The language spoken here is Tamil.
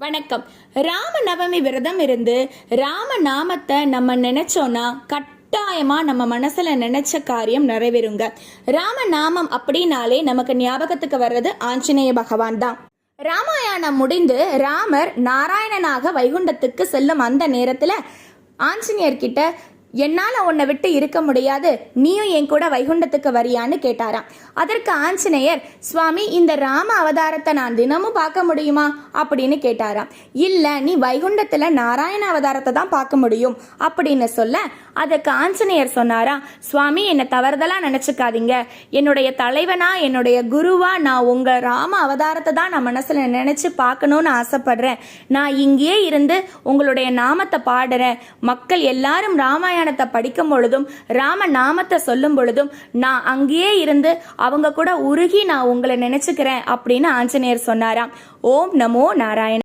வணக்கம். ராமநவமி விரதம் இருந்து ராம நாமத்தை நம்ம நினைச்சோன்னா கட்டாயமா நம்ம மனசுல நினைச்ச காரியம் நிறைவேறுங்க. ராம நாமம் அப்படின்னாலே நமக்கு ஞாபகத்துக்கு வர்றது ஆஞ்சநேய பகவான் தான். ராமாயணம் முடிந்து ராமர் நாராயணனாக வைகுண்டத்துக்கு செல்லும் அந்த நேரத்துல ஆஞ்சநேயர்கிட்ட என்னால் உன்னை விட்டு இருக்க முடியாது, நீயும் என் கூட வைகுண்டத்துக்கு வரியான்னு கேட்டாராம். அதற்கு ஆஞ்சநேயர், சுவாமி, இந்த ராம அவதாரத்தை நான் தினமும் பார்க்க முடியுமா அப்படின்னு கேட்டாராம். இல்லை, நீ வைகுண்டத்தில் நாராயண அவதாரத்தை தான் பார்க்க முடியும் அப்படின்னு சொல்ல, அதற்கு ஆஞ்சநேயர் சொன்னாரா, சுவாமி, என்னை தவறுதலாக நினச்சிக்காதீங்க, என்னுடைய தலைவனா என்னுடைய குருவா நான் உங்கள் ராம அவதாரத்தை தான் நான் மனசில் நினச்சி பார்க்கணுன்னு ஆசைப்படுறேன். நான் இங்கேயே இருந்து உங்களுடைய நாமத்தை பாடுறேன். மக்கள் எல்லாரும் ராமாயணத்தை படிக்கும் பொழுதும் ராம நாமத்தை சொல்லும் பொழுதும் நான் அங்கேயே இருந்து அவங்க கூட உருகி நான் உங்களை நினைச்சுக்கிறேன் அப்படின்னு ஆஞ்சநேயர் சொன்னாராம். ஓம் நமோ நாராயண.